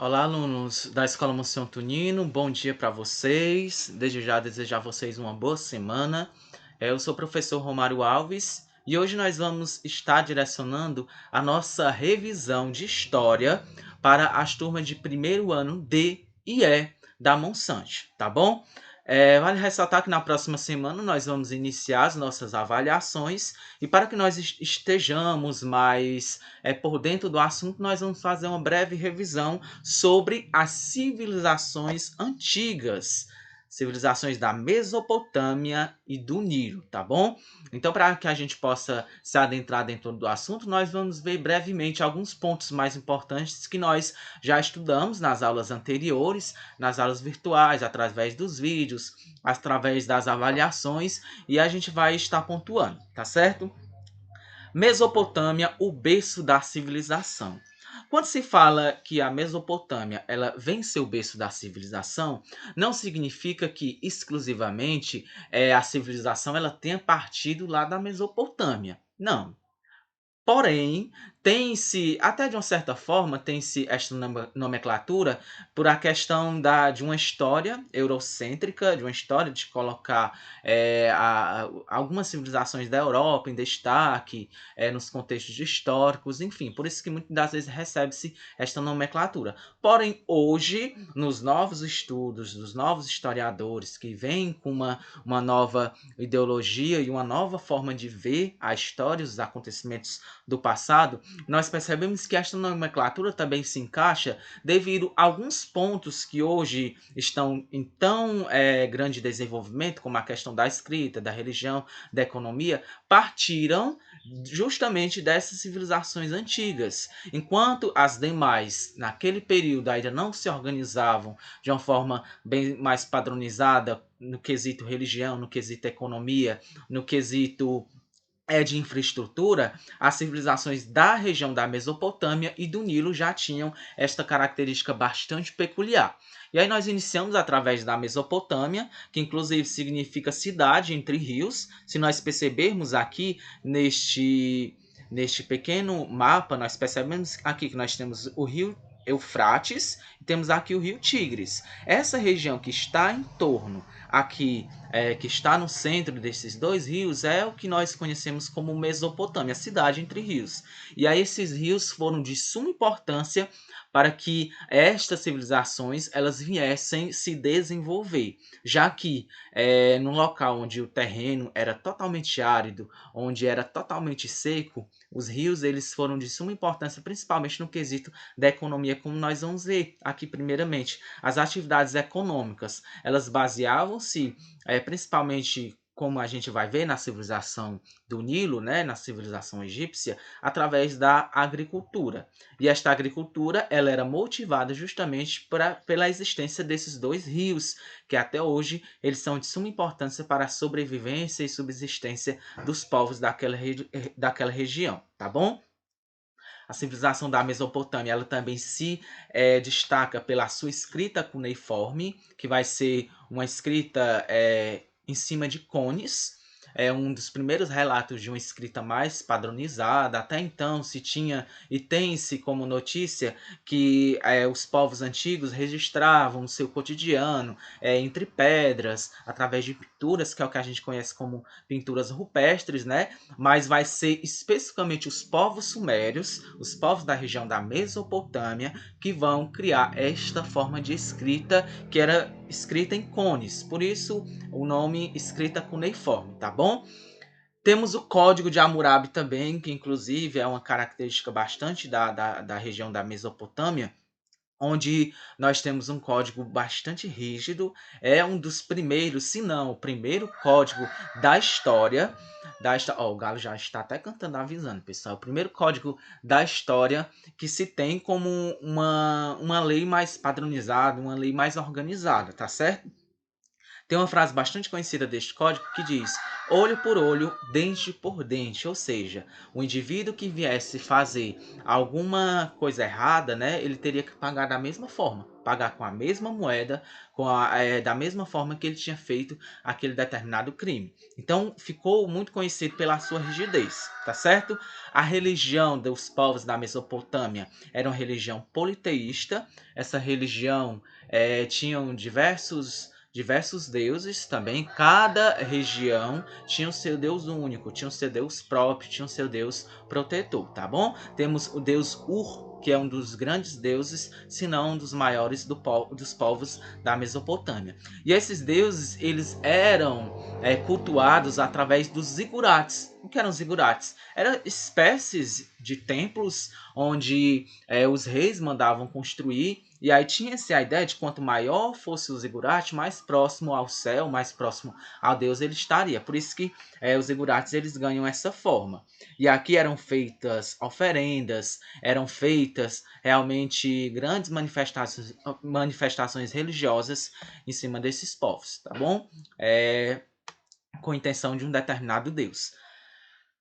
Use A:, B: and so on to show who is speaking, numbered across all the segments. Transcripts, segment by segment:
A: Olá, alunos da Escola Monsenhor Tunino, bom dia para vocês. Desde já desejar a vocês uma boa semana. Eu sou o professor Romário Alves e hoje nós vamos estar direcionando a nossa revisão de História para as turmas de primeiro ano D e E da Monsante, tá bom? Vale ressaltar que na próxima semana nós vamos iniciar as nossas avaliações e para que nós estejamos mais por dentro do assunto, nós vamos fazer uma breve revisão sobre as civilizações antigas, civilizações da Mesopotâmia e do Nilo, tá bom? Então, para que a gente possa se adentrar dentro do assunto, nós vamos ver brevemente alguns pontos mais importantes que nós já estudamos nas aulas anteriores, nas aulas virtuais, através dos vídeos, através das avaliações, e a gente vai estar pontuando, tá certo? Mesopotâmia, o berço da civilização. Quando se fala que a Mesopotâmia ela vem ser o berço da civilização, não significa que exclusivamente a civilização ela tenha partido lá da Mesopotâmia. Não. Porém, tem-se, até de uma certa forma, tem-se esta nomenclatura por a questão de uma história eurocêntrica, de uma história de colocar algumas civilizações da Europa em destaque, nos contextos históricos, enfim, por isso que muitas das vezes recebe-se esta nomenclatura. Porém, hoje, nos novos estudos, dos novos historiadores que vêm com uma nova ideologia e uma nova forma de ver a história, os acontecimentos do passado, nós percebemos que esta nomenclatura também se encaixa devido a alguns pontos que hoje estão em tão grande desenvolvimento, como a questão da escrita, da religião, da economia, partiram justamente dessas civilizações antigas. Enquanto as demais, naquele período, ainda não se organizavam de uma forma bem mais padronizada no quesito religião, no quesito economia, no quesito de infraestrutura, as civilizações da região da Mesopotâmia e do Nilo já tinham esta característica bastante peculiar. E aí nós iniciamos através da Mesopotâmia, que inclusive significa cidade entre rios. Se nós percebermos aqui neste pequeno mapa, nós percebemos aqui que nós temos o rio Eufrates e temos aqui o rio Tigres. Essa região que está em torno aqui que está no centro desses dois rios é o que nós conhecemos como Mesopotâmia, a cidade entre rios. E aí esses rios foram de suma importância para que estas civilizações elas viessem se desenvolver, já que num local onde o terreno era totalmente árido, onde era totalmente seco, os rios eles foram de suma importância, principalmente no quesito da economia, como nós vamos ver aqui primeiramente. As atividades econômicas, elas baseavam-se principalmente como a gente vai ver na civilização do Nilo, né, na civilização egípcia, através da agricultura. E esta agricultura ela era motivada justamente pela existência desses dois rios, que até hoje eles são de suma importância para a sobrevivência e subsistência dos povos daquela região, tá bom? A civilização da Mesopotâmia ela também se destaca pela sua escrita cuneiforme, que vai ser uma escrita em cima de cones. É um dos primeiros relatos de uma escrita mais padronizada. Até então se tinha e tem-se como notícia que os povos antigos registravam o seu cotidiano entre pedras, através de pinturas, que é o que a gente conhece como pinturas rupestres, né? Mas vai ser especificamente os povos sumérios, os povos da região da Mesopotâmia, que vão criar esta forma de escrita que era escrita em cones, por isso o nome escrita cuneiforme, tá bom? Temos o Código de Hammurabi também, que inclusive é uma característica bastante da região da Mesopotâmia, onde nós temos um código bastante rígido, é um dos primeiros, se não o primeiro código da história, o Galo já está até cantando avisando, pessoal, o primeiro código da história que se tem como uma lei mais padronizada, uma lei mais organizada, tá certo? Tem uma frase bastante conhecida deste código que diz: olho por olho, dente por dente. Ou seja, o indivíduo que viesse fazer alguma coisa errada, né, ele teria que pagar da mesma forma, pagar com a mesma moeda, da mesma forma que ele tinha feito aquele determinado crime. Então, ficou muito conhecido pela sua rigidez, tá certo? A religião dos povos da Mesopotâmia era uma religião politeísta. Essa religião tinha diversos deuses também. Cada região tinha o seu deus único, tinha o seu deus próprio, tinha o seu deus protetor, tá bom? Temos o deus Ur, que é um dos grandes deuses, se não um dos maiores dos povos da Mesopotâmia. E esses deuses, eles eram cultuados através dos zigurates. O que eram zigurates? Eram espécies de templos onde os reis mandavam construir. E aí tinha-se a ideia de quanto maior fosse o zigurate, mais próximo ao céu, mais próximo a Deus ele estaria. Por isso que os zigurates eles ganham essa forma. E aqui eram feitas oferendas, eram feitas realmente grandes manifestações religiosas em cima desses povos, tá bom? Com a intenção de um determinado Deus.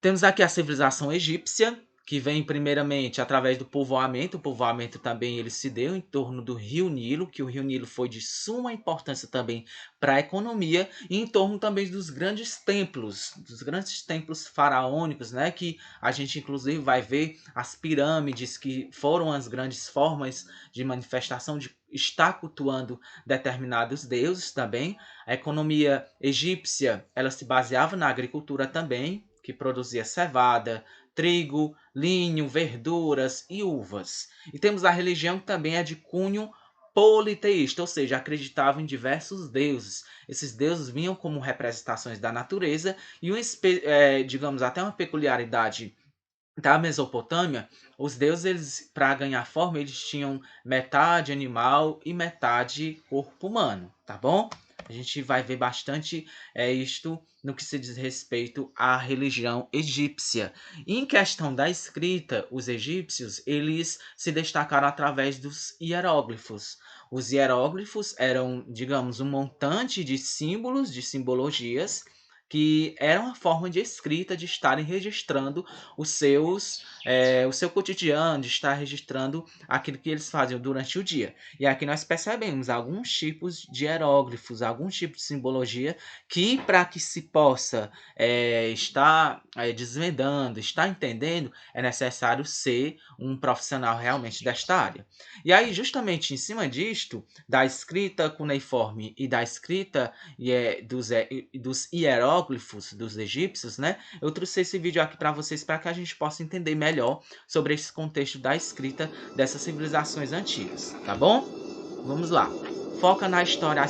A: Temos aqui a civilização egípcia, que vem primeiramente através do povoamento. O povoamento também ele se deu em torno do rio Nilo, que o rio Nilo foi de suma importância também para a economia, e em torno também dos grandes templos faraônicos, né, que a gente inclusive vai ver as pirâmides, que foram as grandes formas de manifestação de estar cultuando determinados deuses também. A economia egípcia, ela se baseava na agricultura também, que produzia cevada, trigo, linho, verduras e uvas. E temos a religião que também é de cunho politeísta, ou seja, acreditava em diversos deuses. Esses deuses vinham como representações da natureza e, digamos, até uma peculiaridade da Mesopotâmia, os deuses, para ganhar forma, eles tinham metade animal e metade corpo humano, tá bom? A gente vai ver bastante isto no que se diz respeito à religião egípcia. E em questão da escrita, os egípcios eles se destacaram através dos hieróglifos. Os hieróglifos eram, digamos, um montante de símbolos, de simbologias, que era uma forma de escrita, de estarem registrando o seu cotidiano, de estar registrando aquilo que eles faziam durante o dia. E aqui nós percebemos alguns tipos de hieróglifos, alguns tipos de simbologia que, para que se possa estar desvendando, estar entendendo, é necessário ser um profissional realmente desta área. E aí, justamente em cima disto, da escrita cuneiforme e da escrita dos hieróglifos dos egípcios, né? Eu trouxe esse vídeo aqui para vocês para que a gente possa entender melhor sobre esse contexto da escrita dessas civilizações antigas, tá bom? Vamos lá. Foca na história da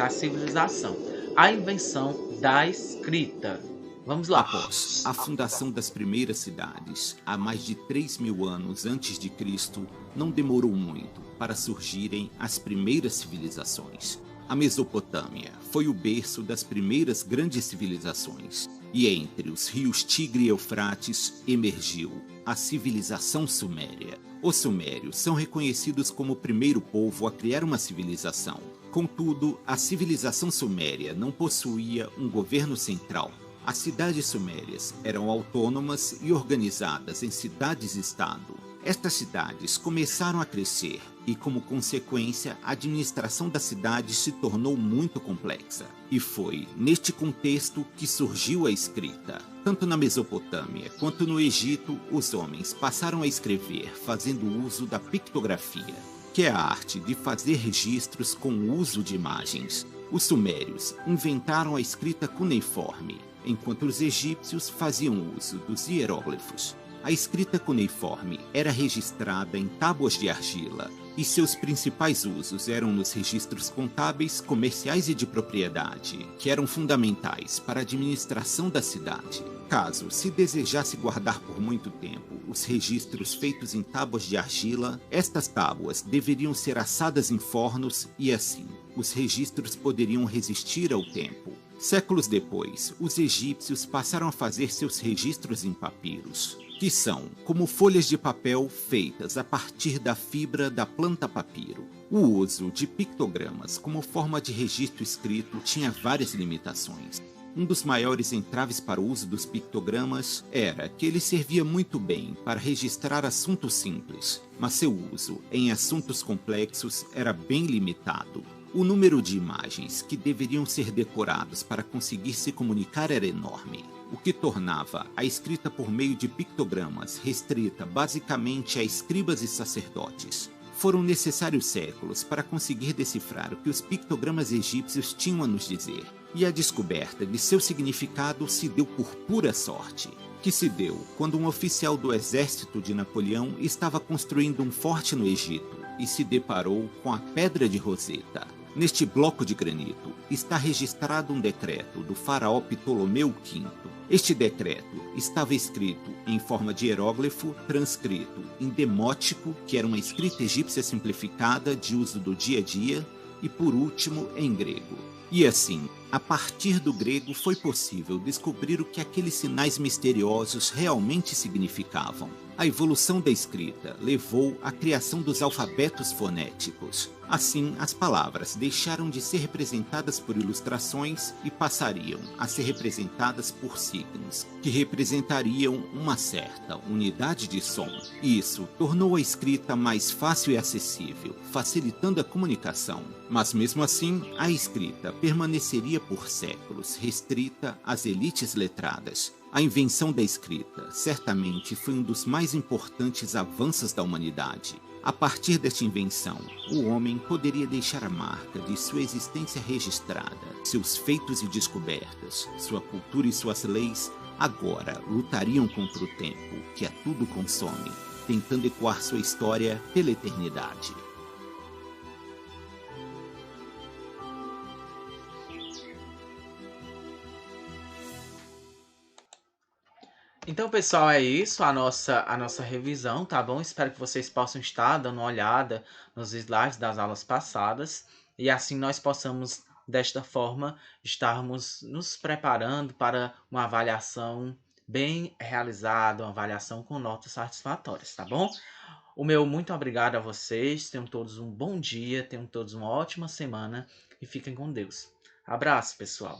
A: civilização, a invenção da escrita. Vamos lá.
B: Após a fundação das primeiras cidades, há mais de 3.000 anos antes de Cristo, não demorou muito para surgirem as primeiras civilizações. A Mesopotâmia foi o berço das primeiras grandes civilizações, e entre os rios Tigre e Eufrates emergiu a civilização suméria. Os sumérios são reconhecidos como o primeiro povo a criar uma civilização. Contudo, a civilização suméria não possuía um governo central. As cidades sumérias eram autônomas e organizadas em cidades-estado. Estas cidades começaram a crescer e, como consequência, a administração da cidade se tornou muito complexa. E foi neste contexto que surgiu a escrita. Tanto na Mesopotâmia quanto no Egito, os homens passaram a escrever fazendo uso da pictografia, que é a arte de fazer registros com o uso de imagens. Os sumérios inventaram a escrita cuneiforme, enquanto os egípcios faziam uso dos hieróglifos. A escrita cuneiforme era registrada em tábuas de argila, e seus principais usos eram nos registros contábeis, comerciais e de propriedade, que eram fundamentais para a administração da cidade. Caso se desejasse guardar por muito tempo os registros feitos em tábuas de argila, estas tábuas deveriam ser assadas em fornos e assim os registros poderiam resistir ao tempo. Séculos depois, os egípcios passaram a fazer seus registros em papiros. que são como folhas de papel feitas a partir da fibra da planta papiro. O uso de pictogramas como forma de registro escrito tinha várias limitações. Um dos maiores entraves para o uso dos pictogramas era que ele servia muito bem para registrar assuntos simples, mas seu uso em assuntos complexos era bem limitado. O número de imagens que deveriam ser decorados para conseguir se comunicar era enorme, o que tornava a escrita por meio de pictogramas restrita basicamente a escribas e sacerdotes. Foram necessários séculos para conseguir decifrar o que os pictogramas egípcios tinham a nos dizer, e a descoberta de seu significado se deu por pura sorte, que se deu quando um oficial do exército de Napoleão estava construindo um forte no Egito e se deparou com a Pedra de Roseta. Neste bloco de granito está registrado um decreto do faraó Ptolomeu V. Este decreto estava escrito em forma de hieróglifo transcrito em demótico, que era uma escrita egípcia simplificada de uso do dia a dia, e por último em grego. E assim, a partir do grego foi possível descobrir o que aqueles sinais misteriosos realmente significavam. A evolução da escrita levou à criação dos alfabetos fonéticos. Assim, as palavras deixaram de ser representadas por ilustrações e passariam a ser representadas por signos, que representariam uma certa unidade de som. Isso tornou a escrita mais fácil e acessível, facilitando a comunicação. Mas mesmo assim, a escrita permaneceria por séculos restrita às elites letradas. A invenção da escrita certamente foi um dos mais importantes avanços da humanidade. A partir desta invenção, o homem poderia deixar a marca de sua existência registrada, seus feitos e descobertas, sua cultura e suas leis agora lutariam contra o tempo, que a tudo consome, tentando ecoar sua história pela eternidade.
A: Então, pessoal, é isso, a nossa revisão, tá bom? Espero que vocês possam estar dando uma olhada nos slides das aulas passadas e assim nós possamos, desta forma, estarmos nos preparando para uma avaliação bem realizada, uma avaliação com notas satisfatórias, tá bom? O meu muito obrigado a vocês, tenham todos um bom dia, tenham todos uma ótima semana e fiquem com Deus. Abraço, pessoal!